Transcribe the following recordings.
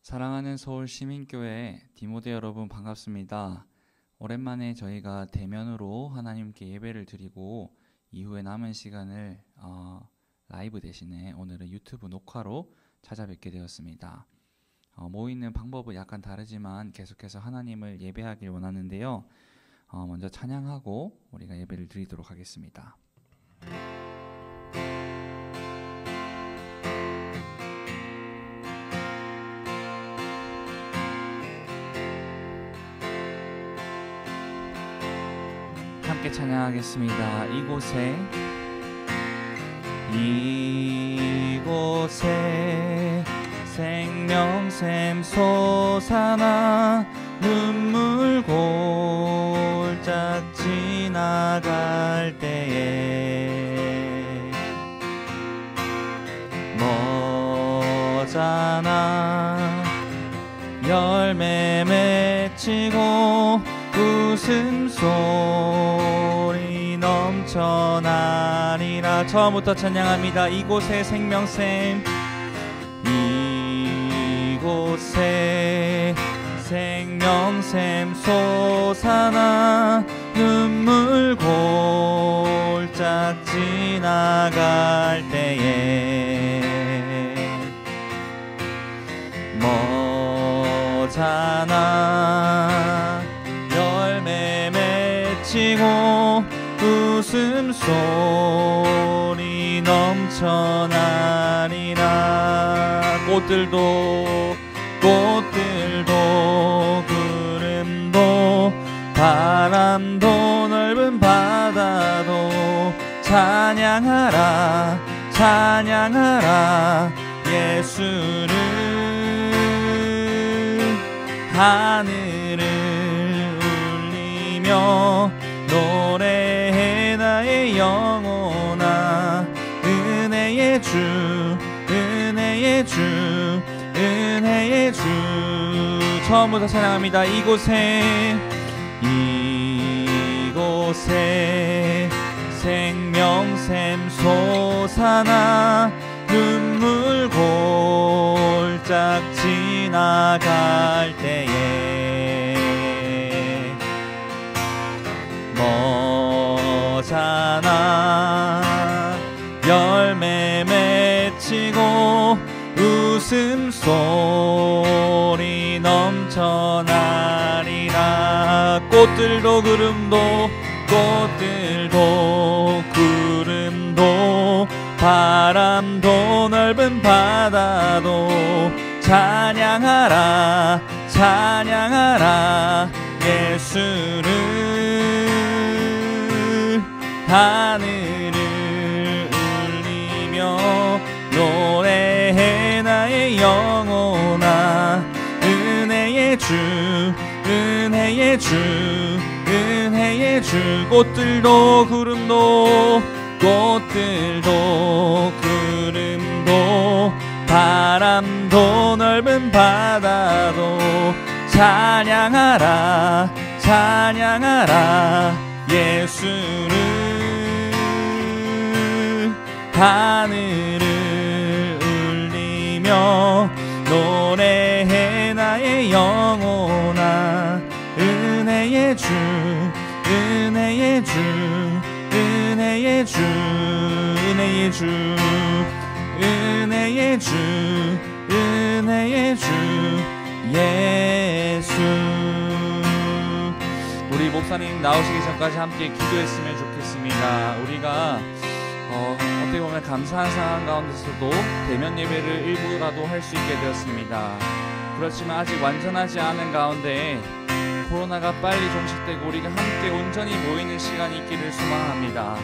사랑하는 서울시민교회 디모데 여러분 반갑습니다. 오랜만에 저희가 대면으로 하나님께 예배를 드리고 이후에 남은 시간을 라이브 대신에 오늘은 유튜브 녹화로 찾아뵙게 되었습니다. 모이는 방법은 약간 다르지만 계속해서 하나님을 예배하길 원하는데요. 먼저 찬양하고 우리가 예배를 드리도록 하겠습니다. 함께 찬양하겠습니다. 이곳에 생명샘 솟아나 눈물 골짝 지나갈 때에 머잖아 열매 맺히고 웃음소리 넘쳐나리라. 처음부터 찬양합니다. 이곳에 생명샘, 이곳에 생명샘 솟아나 눈물 골짝 지나갈 때에 머잖아 열매 맺히고 웃음소리 넘쳐나리라. 꽃들도 구름도 바람도 넓은 바다도 찬양하라 찬양하라 예수를. 하늘을 울리며 노래해 나의 영혼아. 은혜의 주 은혜의 주 은혜의 주. 처음부터 찬양합니다. 이곳에 생명샘 솟아나 눈물 골짝 지나갈 때에 머잖아 열매 맺히고 웃음소리 넘쳐나리라. 꽃들도 구름도 바람도 넓은 바다도 찬양하라 찬양하라 예수를. 하늘을 울리며 노래해 나의 영혼아. 은혜의 주 은혜의 주 은혜의 주. 꽃들도 구름도 바람도 넓은 바다도 찬양하라 찬양하라 예수를. 하늘을 울리며 노래해 나의 영혼아. 은혜의 주 은혜의 주 은혜의 주 은혜의 주 은혜의 주 은혜의 주 예수. 우리 목사님 나오시기 전까지 함께 기도했으면 좋겠습니다. 우리가 어떻게 보면 감사한 상황 가운데서도 대면 예배를 일부라도 할 수 있게 되었습니다. 그렇지만 아직 완전하지 않은 가운데 코로나가 빨리 종식되고 우리가 함께 온전히 모이는 시간이 있기를 소망합니다.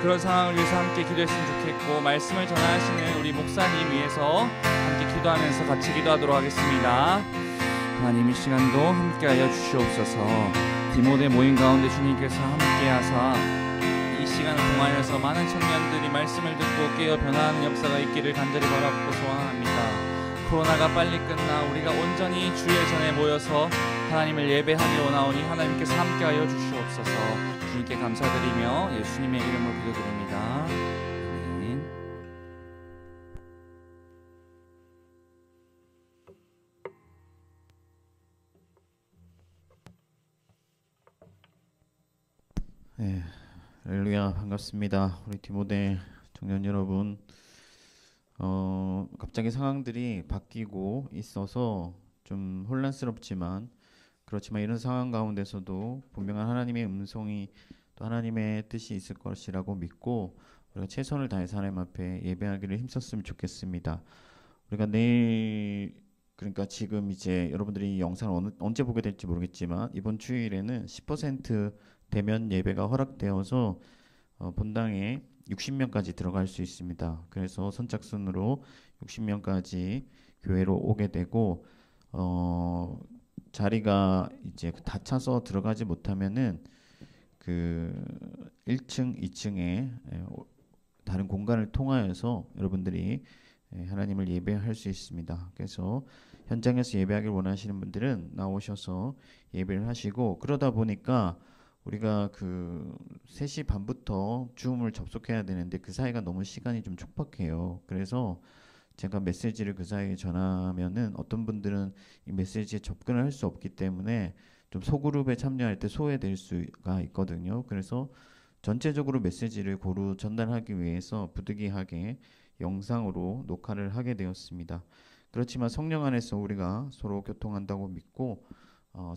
그런 상황을 위해서 함께 기도했으면 좋겠고, 말씀을 전하시는 우리 목사님 위해서 함께 기도하면서 같이 기도하도록 하겠습니다. 하나님, 이 시간도 함께하여 주시옵소서. 디모데 모임 가운데 주님께서 함께하사 이 시간을 통하여서 많은 청년들이 말씀을 듣고 깨어 변화하는 역사가 있기를 간절히 바라고 소원합니다. 코로나가 빨리 끝나 우리가 온전히 주의 전에 모여서 하나님을 예배하기 원하오니 하나님께서 함께하여 주시옵소서. 주님께 감사드리며 예수님의 이름으로 기도드립니다. 아멘. 네, 할렐루야 반갑습니다. 우리 디모데 청년 여러분, 갑자기 상황들이 바뀌고 있어서 좀 혼란스럽지만 그렇지만 이런 상황 가운데서도 분명한 하나님의 음성이 또 하나님의 뜻이 있을 것이라고 믿고 우리가 최선을 다해서 하나님 앞에 예배하기를 힘썼으면 좋겠습니다. 우리가 내일 그러니까 지금 이제 여러분들이 이 영상을 언제 보게 될지 모르겠지만 이번 주일에는 10% 대면 예배가 허락되어서 본당에 60명까지 들어갈 수 있습니다. 그래서 선착순으로 60명까지 교회로 오게 되고 자리가 이제 다 차서 들어가지 못하면은 그 1층, 2층에 다른 공간을 통하여서 여러분들이 하나님을 예배할 수 있습니다. 그래서 현장에서 예배하길 원하시는 분들은 나오셔서 예배를 하시고 그러다 보니까 우리가 그 3시 반부터 줌을 접속해야 되는데 그 사이가 너무 시간이 좀 촉박해요. 그래서 제가 메시지를 그 사이에 전하면은 어떤 분들은 이 메시지에 접근을 할 수 없기 때문에 좀 소그룹에 참여할 때 소외될 수가 있거든요. 그래서 전체적으로 메시지를 고루 전달하기 위해서 부득이하게 영상으로 녹화를 하게 되었습니다. 그렇지만 성령 안에서 우리가 서로 교통한다고 믿고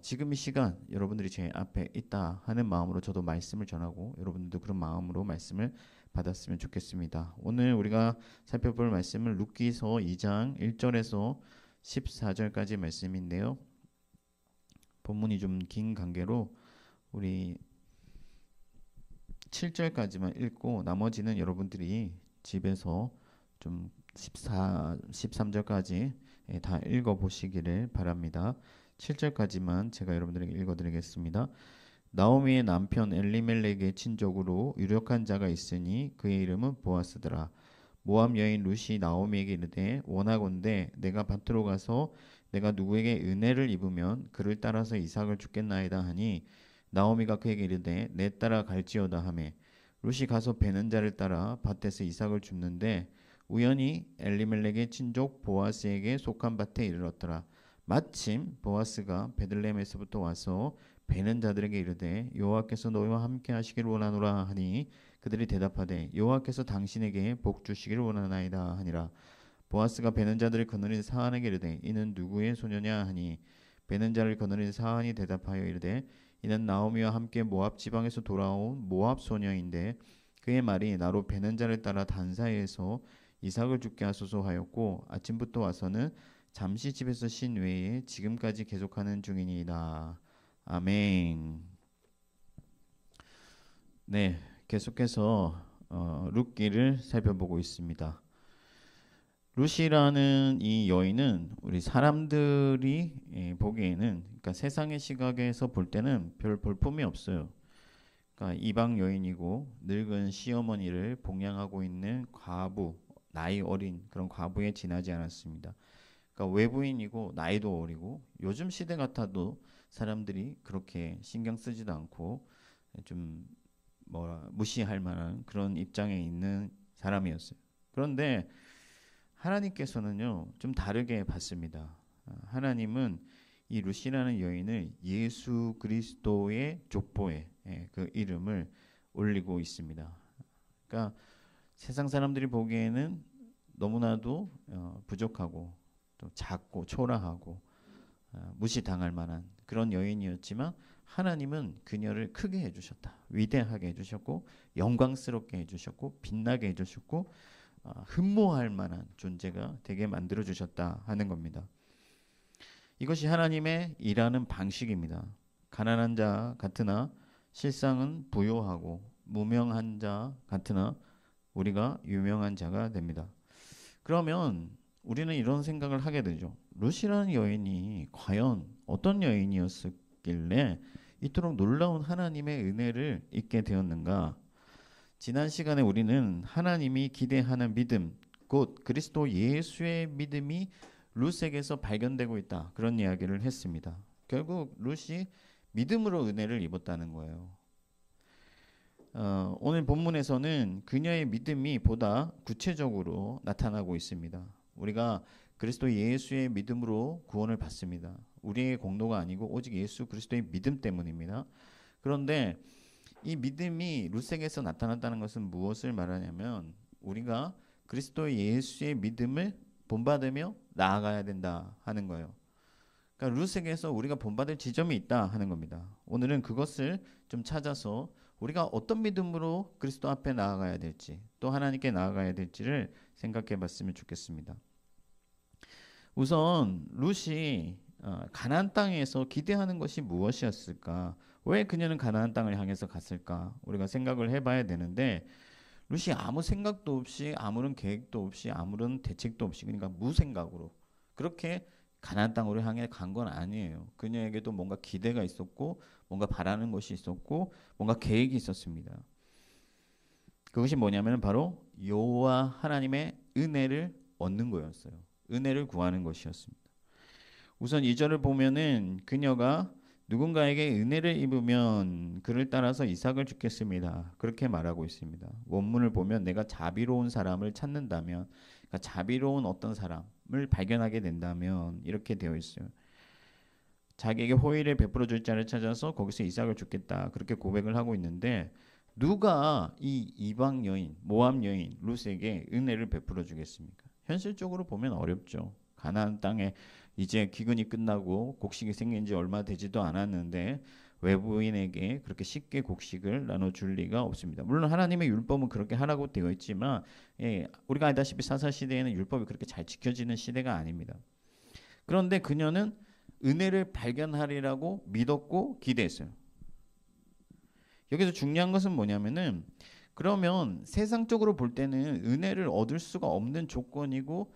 지금 이 시간 여러분들이 제 앞에 있다 하는 마음으로 저도 말씀을 전하고 여러분들도 그런 마음으로 말씀을 받았으면 좋겠습니다. 오늘 우리가 살펴볼 말씀은 룻기서 2장 1절에서 14절까지 말씀인데요. 본문이 좀 긴 관계로 우리 7절까지만 읽고 나머지는 여러분들이 집에서 좀 13절까지 다 읽어보시기를 바랍니다. 7절까지만 제가 여러분들에게 읽어드리겠습니다. 나오미의 남편 엘리멜렉의 친족으로 유력한 자가 있으니 그의 이름은 보아스더라. 모압 여인 룻이 나오미에게 이르되 원하건대 내가 밭으로 가서 내가 누구에게 은혜를 입으면 그를 따라서 이삭을 주겠나이다 하니 나오미가 그에게 이르되 내 따라 갈지어다 하매 룻이 가서 베는 자를 따라 밭에서 이삭을 줍는데 우연히 엘리멜렉의 친족 보아스에게 속한 밭에 이르렀더라. 마침 보아스가 베들레헴에서부터 와서 베는 자들에게 이르되 여호와께서 너희와 함께 하시기를 원하노라 하니 그들이 대답하되 여호와께서 당신에게 복 주시기를 원하나이다 하니라. 보아스가 베는 자들을 거느린 사한에게 이르되 이는 누구의 소녀냐 하니 베는 자를 거느린 사한이 대답하여 이르되 이는 나오미와 함께 모압 지방에서 돌아온 모압 소녀인데 그의 말이 나로 베는 자를 따라 단사에서 이삭을 죽게 하소서 하였고 아침부터 와서는 잠시 집에서 쉰 외에 지금까지 계속하는 중이니이다. 아멘. 네, 계속해서 룻기를 살펴보고 있습니다. 룻이라는 이 여인은 우리 사람들이 보기에는 그러니까 세상의 시각에서 볼 때는 별 볼품이 없어요. 그러니까 이방 여인이고 늙은 시어머니를 봉양하고 있는 과부, 나이 어린 그런 과부에 지나지 않았습니다. 그러니까 외부인이고 나이도 어리고 요즘 시대 같아도 사람들이 그렇게 신경 쓰지도 않고 좀 무시할 만한 그런 입장에 있는 사람이었어요. 그런데 하나님께서는요 좀 다르게 봤습니다. 하나님은 이 루시라는 여인을 예수 그리스도의 족보에 그 이름을 올리고 있습니다. 그러니까 세상 사람들이 보기에는 너무나도 부족하고 좀 작고 초라하고 무시당할 만한 그런 여인이었지만 하나님은 그녀를 크게 해주셨다. 위대하게 해주셨고 영광스럽게 해주셨고 빛나게 해주셨고 흠모할 만한 존재가 되게 만들어 주셨다 하는 겁니다. 이것이 하나님의 일하는 방식입니다. 가난한 자 같으나 실상은 부요하고 무명한 자 같으나 우리가 유명한 자가 됩니다. 그러면 우리는 이런 생각을 하게 되죠. 룻이라는 여인이 과연 어떤 여인이었길래 이토록 놀라운 하나님의 은혜를 입게 되었는가? 지난 시간에 우리는 하나님이 기대하는 믿음, 곧 그리스도 예수의 믿음이 룻에게서 발견되고 있다. 그런 이야기를 했습니다. 결국 룻이 믿음으로 은혜를 입었다는 거예요. 오늘 본문에서는 그녀의 믿음이 보다 구체적으로 나타나고 있습니다. 우리가 그리스도 예수의 믿음으로 구원을 받습니다. 우리의 공로가 아니고 오직 예수 그리스도의 믿음 때문입니다. 그런데 이 믿음이 룻에게서 나타났다는 것은 무엇을 말하냐면 우리가 그리스도 예수의 믿음을 본받으며 나아가야 된다 하는 거예요. 그러니까 룻에게서 우리가 본받을 지점이 있다 하는 겁니다. 오늘은 그것을 좀 찾아서 우리가 어떤 믿음으로 그리스도 앞에 나아가야 될지 또 하나님께 나아가야 될지를 생각해 봤으면 좋겠습니다. 우선 룻이 가나안 땅에서 기대하는 것이 무엇이었을까? 왜 그녀는 가나안 땅을 향해서 갔을까? 우리가 생각을 해봐야 되는데 룻이 아무 생각도 없이 아무런 계획도 없이 아무런 대책도 없이 그러니까 무생각으로 그렇게 가나안 땅으로 향해 간 건 아니에요. 그녀에게도 뭔가 기대가 있었고 뭔가 바라는 것이 있었고 뭔가 계획이 있었습니다. 그것이 뭐냐면 바로 여호와 하나님의 은혜를 얻는 거였어요. 은혜를 구하는 것이었습니다. 우선 2절을 보면은 그녀가 누군가에게 은혜를 입으면 그를 따라서 이삭을 주겠습니다. 그렇게 말하고 있습니다. 원문을 보면 내가 자비로운 사람을 찾는다면 그러니까 자비로운 어떤 사람을 발견하게 된다면 이렇게 되어 있어요. 자기에게 호의를 베풀어 줄 자를 찾아서 거기서 이삭을 주겠다. 그렇게 고백을 하고 있는데 누가 이 이방 여인, 모압 여인 룻에게 은혜를 베풀어 주겠습니까? 현실적으로 보면 어렵죠. 가나안 땅에 이제 기근이 끝나고 곡식이 생긴 지 얼마 되지도 않았는데 외부인에게 그렇게 쉽게 곡식을 나눠줄 리가 없습니다. 물론 하나님의 율법은 그렇게 하라고 되어 있지만 우리가 알다시피 사사시대에는 율법이 그렇게 잘 지켜지는 시대가 아닙니다. 그런데 그녀는 은혜를 발견하리라고 믿었고 기대했어요. 여기서 중요한 것은 뭐냐면은 그러면 세상적으로 볼 때는 은혜를 얻을 수가 없는 조건이고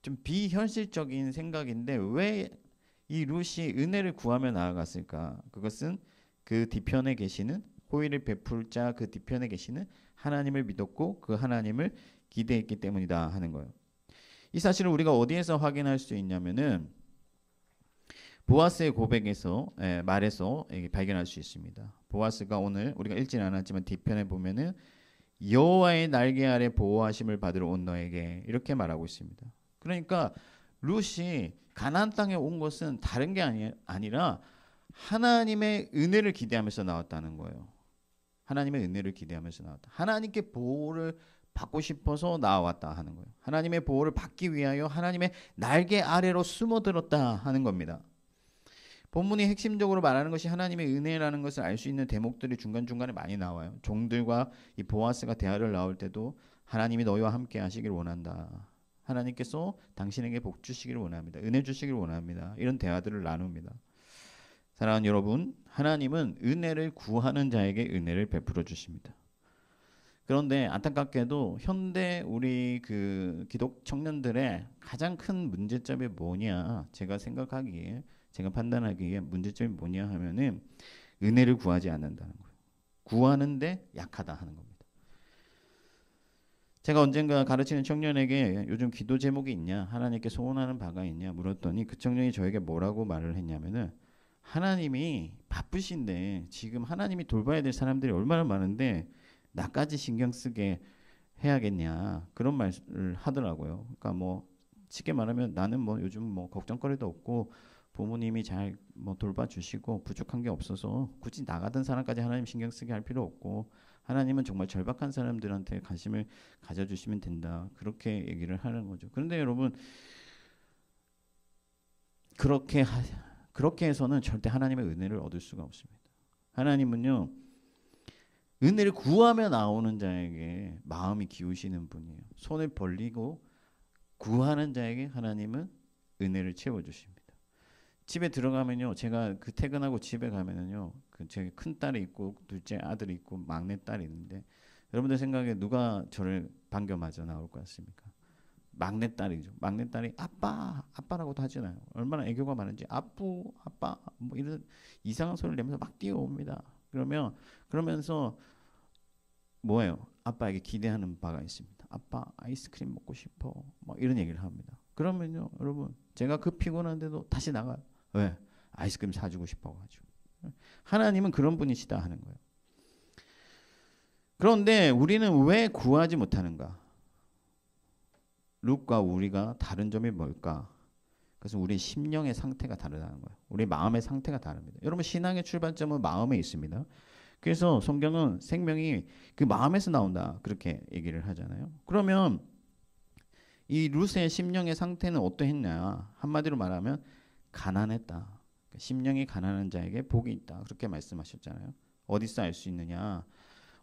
좀 비현실적인 생각인데 왜 이 룻이 은혜를 구하며 나아갔을까? 그것은 그 뒤편에 계시는 호의를 베풀 자 그 뒤편에 계시는 하나님을 믿었고 그 하나님을 기대했기 때문이다 하는 거예요. 이 사실을 우리가 어디에서 확인할 수 있냐면은 보아스의 고백에서 말에서 발견할 수 있습니다. 보아스가 오늘 우리가 읽지는 않았지만 뒤편에 보면은 여호와의 날개 아래 보호하심을 받으러 온 너에게 이렇게 말하고 있습니다. 그러니까 룻이 가나안 땅에 온 것은 다른 게 아니라 하나님의 은혜를 기대하면서 나왔다는 거예요. 하나님의 은혜를 기대하면서 나왔다. 하나님께 보호를 받고 싶어서 나왔다 하는 거예요. 하나님의 보호를 받기 위하여 하나님의 날개 아래로 숨어들었다 하는 겁니다. 본문이 핵심적으로 말하는 것이 하나님의 은혜라는 것을 알 수 있는 대목들이 중간중간에 많이 나와요. 종들과 이 보아스가 대화를 나올 때도 하나님이 너희와 함께 하시길 원한다. 하나님께서 당신에게 복 주시기를 원합니다. 은혜 주시기를 원합니다. 이런 대화들을 나눕니다. 사랑하는 여러분, 하나님은 은혜를 구하는 자에게 은혜를 베풀어 주십니다. 그런데 안타깝게도 현대 우리 그 기독 청년들의 가장 큰 문제점이 뭐냐? 제가 생각하기에 제가 판단하기에 문제점이 뭐냐 하면은 은혜를 구하지 않는다는 거예요. 구하는데 약하다 하는 겁니다. 제가 언젠가 가르치는 청년에게 요즘 기도 제목이 있냐, 하나님께 소원하는 바가 있냐 물었더니 그 청년이 저에게 뭐라고 말을 했냐면은 하나님이 바쁘신데 지금 하나님이 돌봐야 될 사람들이 얼마나 많은데 나까지 신경 쓰게 해야겠냐 그런 말을 하더라고요. 그러니까 뭐 쉽게 말하면 나는 뭐 요즘 뭐 걱정거리도 없고 부모님이 잘 뭐 돌봐주시고 부족한 게 없어서 굳이 나가던 사람까지 하나님 신경 쓰게 할 필요 없고 하나님은 정말 절박한 사람들한테 관심을 가져주시면 된다. 그렇게 얘기를 하는 거죠. 그런데 여러분 그렇게 해서는 절대 하나님의 은혜를 얻을 수가 없습니다. 하나님은요. 은혜를 구하며 나오는 자에게 마음이 기우시는 분이에요. 손을 벌리고 구하는 자에게 하나님은 은혜를 채워주십니다. 집에 들어가면요, 제가 그 퇴근하고 집에 가면은요, 그 제 큰 딸이 있고 둘째 아들이 있고 막내 딸이 있는데 여러분들 생각에 누가 저를 반겨 맞아 나올 것 같습니까? 막내 딸이죠. 막내 딸이 아빠라고도 하잖아요. 얼마나 애교가 많은지 아빠 뭐 이런 이상한 소리를 내면서 막 뛰어옵니다. 그러면서 뭐예요? 아빠에게 기대하는 바가 있습니다. 아빠 아이스크림 먹고 싶어. 막 이런 얘기를 합니다. 그러면요, 여러분 제가 그 피곤한데도 다시 나가요. 왜? 아이스크림 사주고 싶어가지고. 하나님은 그런 분이시다 하는 거예요. 그런데 우리는 왜 구하지 못하는가? 룻과 우리가 다른 점이 뭘까? 그래서 우리 심령의 상태가 다르다는 거예요. 우리 마음의 상태가 다릅니다. 여러분 신앙의 출발점은 마음에 있습니다. 그래서 성경은 생명이 그 마음에서 나온다 그렇게 얘기를 하잖아요. 그러면 이 룻의 심령의 상태는 어떠했냐? 한마디로 말하면 가난했다. 심령이 가난한 자에게 복이 있다. 그렇게 말씀하셨잖아요. 어디서 알 수 있느냐?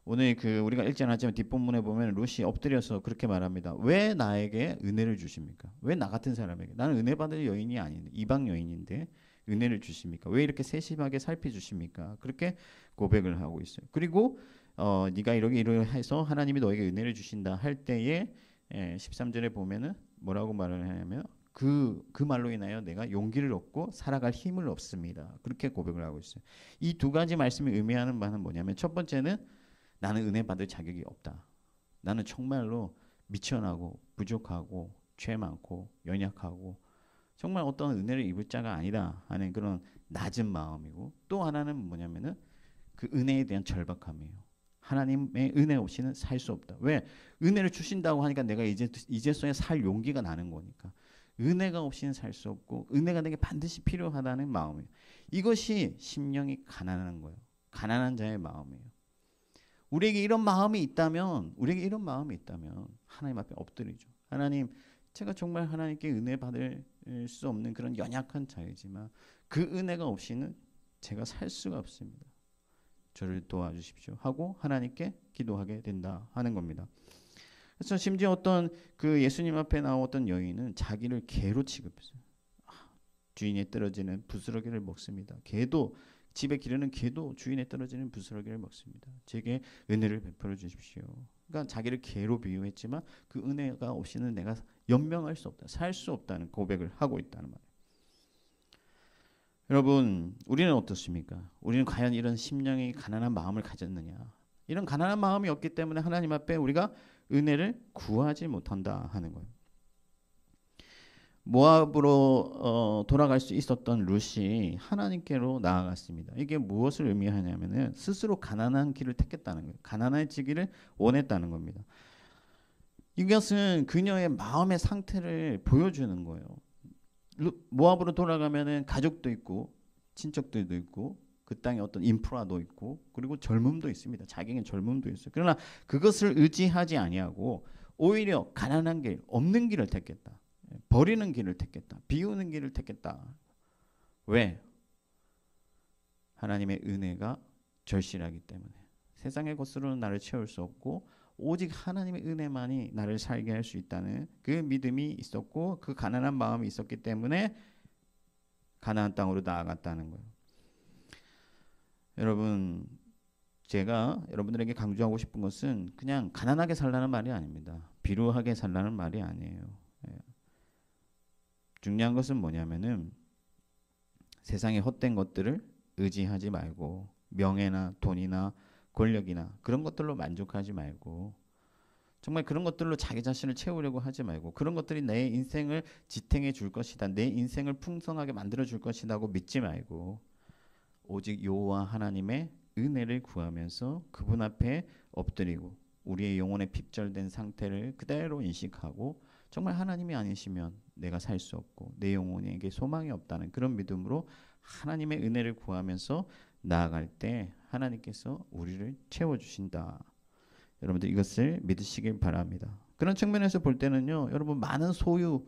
오늘 우리가 읽지 않았지만 뒷본문에 보면 룻이 엎드려서 그렇게 말합니다. 왜 나에게 은혜를 주십니까? 왜 나 같은 사람에게? 나는 은혜 받을 여인이 아닌데, 이방 여인인데 은혜를 주십니까? 왜 이렇게 세심하게 살펴주십니까? 그렇게 고백을 하고 있어요. 그리고 네가 이러게 해서 하나님이 너에게 은혜를 주신다 할 때에 13절에 보면은 뭐라고 말을 하냐면 그 말로 인하여 내가 용기를 얻고 살아갈 힘을 얻습니다. 그렇게 고백을 하고 있어요. 이 두 가지 말씀이 의미하는 바는 뭐냐면 첫 번째는 나는 은혜 받을 자격이 없다. 나는 정말로 미천하고 부족하고 죄 많고 연약하고 정말 어떤 은혜를 입을 자가 아니다 하는 그런 낮은 마음이고, 또 하나는 뭐냐면은 그 은혜에 대한 절박함이에요. 하나님의 은혜 없이는 살 수 없다. 왜? 은혜를 주신다고 하니까 내가 이제서야 살 용기가 나는 거니까. 은혜가 없이는 살 수 없고 은혜가 내게 반드시 필요하다는 마음이에요. 이것이 심령이 가난한 거예요. 가난한 자의 마음이에요. 우리에게 이런 마음이 있다면 하나님 앞에 엎드리죠. 하나님, 제가 정말 하나님께 은혜 받을 수 없는 그런 연약한 자이지만 그 은혜가 없이는 제가 살 수가 없습니다. 저를 도와주십시오 하고 하나님께 기도하게 된다 하는 겁니다. 그래서 심지어 어떤 그 예수님 앞에 나왔던 여인은 자기를 개로 취급했어요. 주인에 떨어지는 부스러기를 먹습니다. 개도, 집에 기르는 개도 주인에 떨어지는 부스러기를 먹습니다. 제게 은혜를 베풀어 주십시오. 그러니까 자기를 개로 비유했지만 그 은혜가 없이는 내가 연명할 수 없다, 살 수 없다는 고백을 하고 있다는 말이에요. 여러분, 우리는 어떻습니까? 우리는 과연 이런 심령이 가난한 마음을 가졌느냐? 이런 가난한 마음이 없기 때문에 하나님 앞에 우리가 은혜를 구하지 못한다 하는 거예요. 모압으로 돌아갈 수 있었던 룻이 하나님께로 나아갔습니다. 이게 무엇을 의미하냐면은 스스로 가난한 길을 택했다는 거예요. 가난해지기를 원했다는 겁니다. 이것은 그녀의 마음의 상태를 보여주는 거예요. 모압으로 돌아가면은 가족도 있고 친척들도 있고 그 땅에 어떤 인프라도 있고 그리고 젊음도 있습니다. 자기에겐 젊음도 있어요. 그러나 그것을 의지하지 아니하고 오히려 가난한 길, 없는 길을 택했다. 버리는 길을 택했다. 비우는 길을 택했다. 왜? 하나님의 은혜가 절실하기 때문에. 세상의 것으로는 나를 채울 수 없고 오직 하나님의 은혜만이 나를 살게 할 수 있다는 그 믿음이 있었고 그 가난한 마음이 있었기 때문에 가나안 땅으로 나아갔다는 거예요. 여러분, 제가 여러분들에게 강조하고 싶은 것은 그냥 가난하게 살라는 말이 아닙니다. 비루하게 살라는 말이 아니에요. 중요한 것은 뭐냐면은 세상의 헛된 것들을 의지하지 말고 명예나 돈이나 권력이나 그런 것들로 만족하지 말고 정말 그런 것들로 자기 자신을 채우려고 하지 말고 그런 것들이 내 인생을 지탱해 줄 것이다. 내 인생을 풍성하게 만들어 줄 것이라고 믿지 말고 오직 여호와 하나님의 은혜를 구하면서 그분 앞에 엎드리고 우리의 영혼의 핍절된 상태를 그대로 인식하고 정말 하나님이 아니시면 내가 살 수 없고 내 영혼에게 소망이 없다는 그런 믿음으로 하나님의 은혜를 구하면서 나아갈 때 하나님께서 우리를 채워주신다. 여러분들 이것을 믿으시길 바랍니다. 그런 측면에서 볼 때는요, 여러분 많은 소유,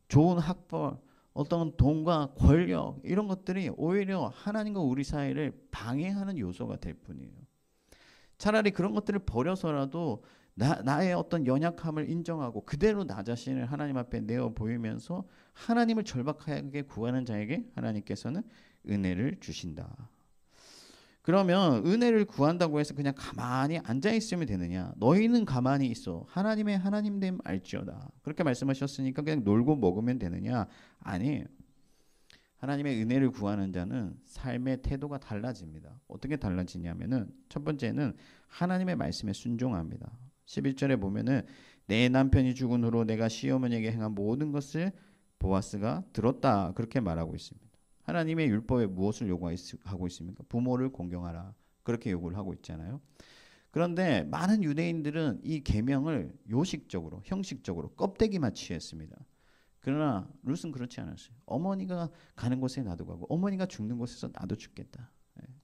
좋은 학벌, 어떤 돈과 권력 이런 것들이 오히려 하나님과 우리 사이를 방해하는 요소가 될 뿐이에요. 차라리 그런 것들을 버려서라도 나의 어떤 연약함을 인정하고 그대로 나 자신을 하나님 앞에 내어 보이면서 하나님을 절박하게 구하는 자에게 하나님께서는 은혜를 주신다. 그러면 은혜를 구한다고 해서 그냥 가만히 앉아 있으면 되느냐? 너희는 가만히 있어. 하나님의 하나님됨 알지어다. 그렇게 말씀하셨으니까 그냥 놀고 먹으면 되느냐? 아니에요. 하나님의 은혜를 구하는 자는 삶의 태도가 달라집니다. 어떻게 달라지냐면은 첫 번째는 하나님의 말씀에 순종합니다. 11절에 보면은 내 남편이 죽은 후로 내가 시어머니에게 행한 모든 것을 보아스가 들었다. 그렇게 말하고 있습니다. 하나님의 율법에 무엇을 요구하고 있습니까? 부모를 공경하라. 그렇게 요구를 하고 있잖아요. 그런데 많은 유대인들은 이 계명을 요식적으로, 형식적으로 껍데기만 취했습니다. 그러나 룻은 그렇지 않았어요. 어머니가 가는 곳에 나도 가고 어머니가 죽는 곳에서 나도 죽겠다.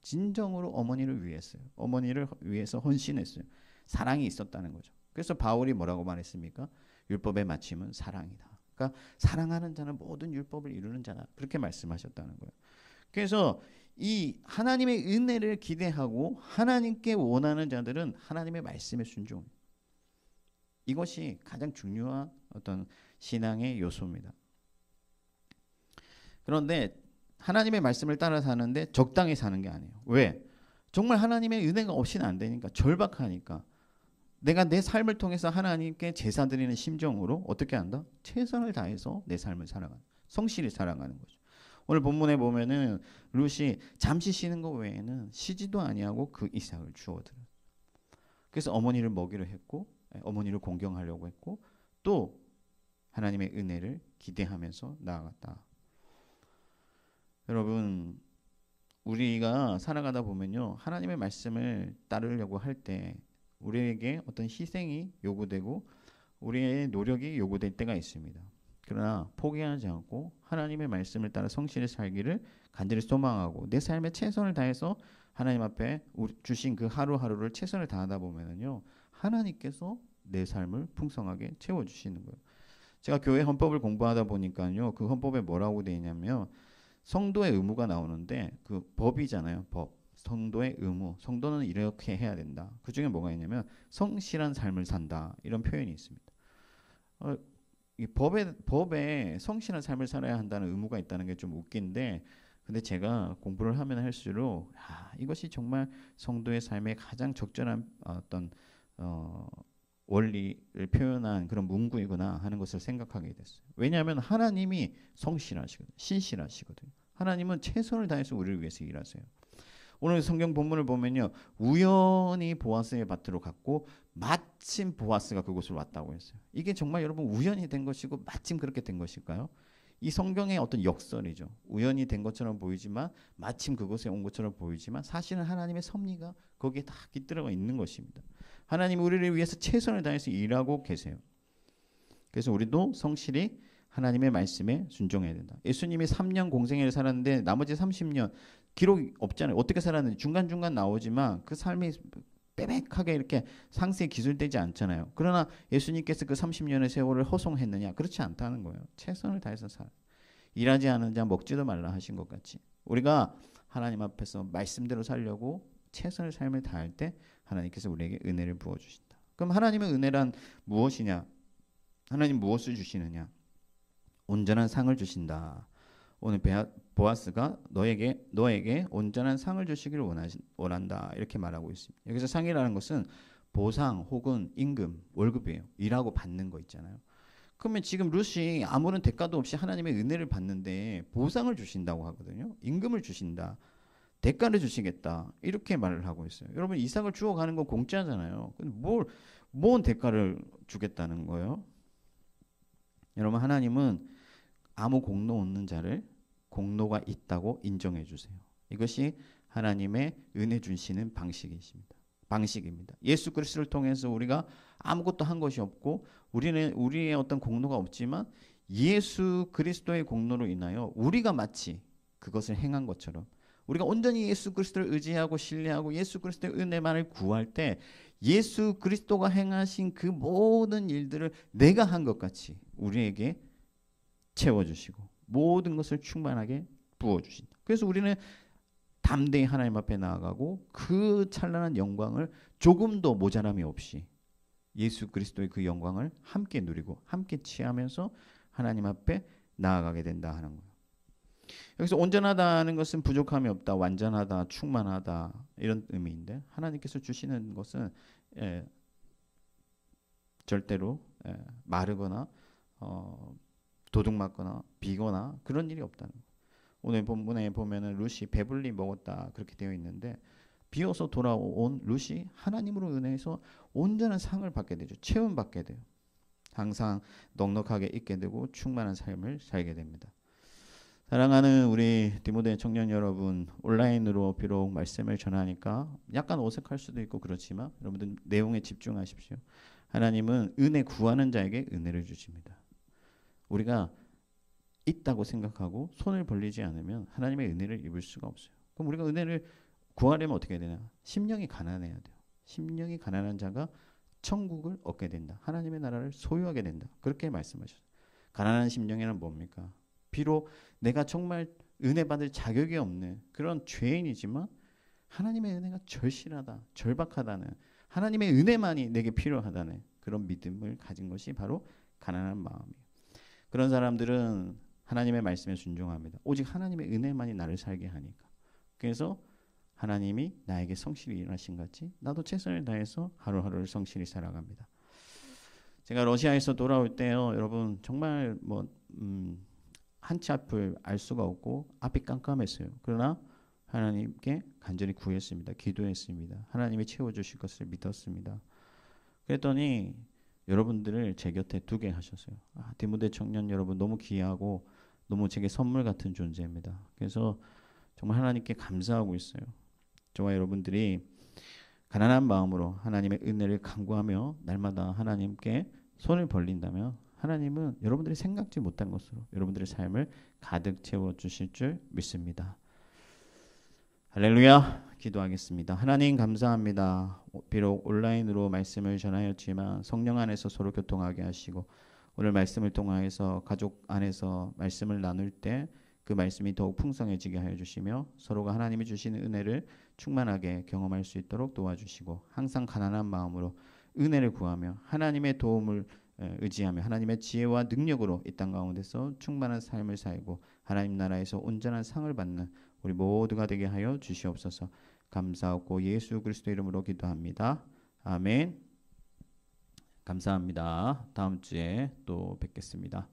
진정으로 어머니를 위했어요. 어머니를 위해서 헌신했어요. 사랑이 있었다는 거죠. 그래서 바울이 뭐라고 말했습니까? 율법의 마침은 사랑이다. 그러니까 사랑하는 자는 모든 율법을 이루는 자다. 그렇게 말씀하셨다는 거예요. 그래서 이 하나님의 은혜를 기대하고 하나님께 원하는 자들은 하나님의 말씀에 순종해요. 이것이 가장 중요한 어떤 신앙의 요소입니다. 그런데 하나님의 말씀을 따라 사는데 적당히 사는 게 아니에요. 왜? 정말 하나님의 은혜가 없이는 안 되니까, 절박하니까. 내가 내 삶을 통해서 하나님께 제사 드리는 심정으로 어떻게 한다? 최선을 다해서 내 삶을 살아가는, 성실히 살아가는 거죠. 오늘 본문에 보면은 룻이 잠시 쉬는 것 외에는 쉬지도 아니하고 그 이삭을 주어들어요. 그래서 어머니를 먹이려 했고, 어머니를 공경하려고 했고, 또 하나님의 은혜를 기대하면서 나아갔다. 여러분, 우리가 살아가다 보면요, 하나님의 말씀을 따르려고 할 때 우리에게 어떤 희생이 요구되고 우리의 노력이 요구될 때가 있습니다. 그러나 포기하지 않고 하나님의 말씀을 따라 성실히 살기를 간절히 소망하고 내 삶에 최선을 다해서 하나님 앞에 주신 그 하루하루를 최선을 다하다 보면은요, 하나님께서 내 삶을 풍성하게 채워주시는 거예요. 제가 교회 헌법을 공부하다 보니까요, 그 헌법에 뭐라고 되어 있냐면 성도의 의무가 나오는데, 그 법이잖아요. 법. 성도의 의무. 성도는 이렇게 해야 된다. 그 중에 뭐가 있냐면 성실한 삶을 산다. 이런 표현이 있습니다. 이 법에 성실한 삶을 살아야 한다는 의무가 있다는 게 좀 웃긴데, 근데 제가 공부를 하면 할수록 이것이 정말 성도의 삶에 가장 적절한 어떤 원리를 표현한 그런 문구이구나 하는 것을 생각하게 됐어요. 왜냐하면 하나님이 성실하시거든요. 신실하시거든요. 하나님은 최선을 다해서 우리를 위해서 일하세요. 오늘 성경 본문을 보면요, 우연히 보아스의 밭으로 갔고 마침 보아스가 그곳을 왔다고 했어요. 이게 정말 여러분 우연이 된 것이고 마침 그렇게 된 것일까요? 이 성경의 어떤 역설이죠. 우연히 된 것처럼 보이지만, 마침 그곳에 온 것처럼 보이지만, 사실은 하나님의 섭리가 거기에 다 깃들어가 있는 것입니다. 하나님이 우리를 위해서 최선을 다해서 일하고 계세요. 그래서 우리도 성실히 하나님의 말씀에 순종해야 된다. 예수님이 3년 공생애를 살았는데 나머지 30년 기록이 없잖아요. 어떻게 살았는지 중간중간 나오지만 그 삶이 빼백하게 이렇게 상세히 기술되지 않잖아요. 그러나 예수님께서 그 30년의 세월을 허송했느냐? 그렇지 않다는 거예요. 최선을 다해서 살아. 일하지 않은 자 먹지도 말라 하신 것 같이, 우리가 하나님 앞에서 말씀대로 살려고 최선의 삶을 다할 때 하나님께서 우리에게 은혜를 부어주신다. 그럼 하나님의 은혜란 무엇이냐? 하나님 무엇을 주시느냐? 온전한 상을 주신다. 오늘 보아스가 너에게 온전한 상을 주시기를 원한다. 이렇게 말하고 있습니다. 여기서 상이라는 것은 보상 혹은 임금, 월급이에요. 일하고 받는 거 있잖아요. 그러면 지금 룻이 아무런 대가도 없이 하나님의 은혜를 받는데 보상을 주신다고 하거든요. 임금을 주신다. 대가를 주시겠다. 이렇게 말을 하고 있어요. 여러분, 이삭을 주워가는 건 공짜잖아요. 근데 뭔 대가를 주겠다는 거예요? 여러분, 하나님은 아무 공로 없는 자를 공로가 있다고 인정해 주세요. 이것이 하나님의 은혜 주시는 방식입니다. 예수 그리스도를 통해서 우리가 아무것도 한 것이 없고 우리의 어떤 공로가 없지만 예수 그리스도의 공로로 인하여 우리가 마치 그것을 행한 것처럼, 우리가 온전히 예수 그리스도를 의지하고 신뢰하고 예수 그리스도의 은혜만을 구할 때 예수 그리스도가 행하신 그 모든 일들을 내가 한 것 같이 우리에게 채워주시고 모든 것을 충만하게 부어주신다. 그래서 우리는 담대히 하나님 앞에 나아가고 그 찬란한 영광을 조금도 모자람이 없이 예수 그리스도의 그 영광을 함께 누리고 함께 취하면서 하나님 앞에 나아가게 된다 하는 거예요. 여기서 온전하다는 것은 부족함이 없다, 완전하다, 충만하다 이런 의미인데, 하나님께서 주시는 것은 절대로 마르거나 도둑맞거나 비거나 그런 일이 없다는 거예요. 오늘 본문에 보면은 룻이 배불리 먹었다 그렇게 되어 있는데, 비어서 돌아온 룻이 하나님으로 인해서 온전한 상을 받게 되죠. 체험받게 돼요. 항상 넉넉하게 있게 되고 충만한 삶을 살게 됩니다. 사랑하는 우리 디모데 청년 여러분, 온라인으로 비록 말씀을 전하니까 약간 어색할 수도 있고 그렇지만 여러분들 내용에 집중하십시오. 하나님은 은혜 구하는 자에게 은혜를 주십니다. 우리가 있다고 생각하고 손을 벌리지 않으면 하나님의 은혜를 입을 수가 없어요. 그럼 우리가 은혜를 구하려면 어떻게 해야 되나? 심령이 가난해야 돼요. 심령이 가난한 자가 천국을 얻게 된다. 하나님의 나라를 소유하게 된다. 그렇게 말씀하셨어요. 가난한 심령이란 뭡니까? 비록 내가 정말 은혜 받을 자격이 없는 그런 죄인이지만 하나님의 은혜가 절실하다, 절박하다는, 하나님의 은혜만이 내게 필요하다는 그런 믿음을 가진 것이 바로 가난한 마음이에요. 그런 사람들은 하나님의 말씀에 순종합니다. 오직 하나님의 은혜만이 나를 살게 하니까. 그래서 하나님이 나에게 성실히 일하신 같이 나도 최선을 다해서 하루하루를 성실히 살아갑니다. 제가 러시아에서 돌아올 때요, 여러분 정말 한치 앞을 알 수가 없고 앞이 깜깜했어요. 그러나 하나님께 간절히 구했습니다. 기도했습니다. 하나님이 채워주실 것을 믿었습니다. 그랬더니 여러분들을 제 곁에 두게 하셨어요. 디모데 청년 여러분 너무 귀하고 너무 제게 선물 같은 존재입니다. 그래서 정말 하나님께 감사하고 있어요. 저와 여러분들이 가난한 마음으로 하나님의 은혜를 간구하며 날마다 하나님께 손을 벌린다면 하나님은 여러분들이 생각지 못한 것으로 여러분들의 삶을 가득 채워주실 줄 믿습니다. 할렐루야. 기도하겠습니다. 하나님 감사합니다. 비록 온라인으로 말씀을 전하였지만 성령 안에서 서로 교통하게 하시고 오늘 말씀을 통하여서 가족 안에서 말씀을 나눌 때 그 말씀이 더욱 풍성해지게 하여 주시며 서로가 하나님이 주시는 은혜를 충만하게 경험할 수 있도록 도와주시고 항상 가난한 마음으로 은혜를 구하며 하나님의 도움을 의지하며 하나님의 지혜와 능력으로 이 땅 가운데서 충만한 삶을 살고 하나님 나라에서 온전한 상을 받는 우리 모두가 되게 하여 주시옵소서. 감사하고 예수 그리스도 이름으로 기도합니다. 아멘. 감사합니다. 다음 주에 또 뵙겠습니다.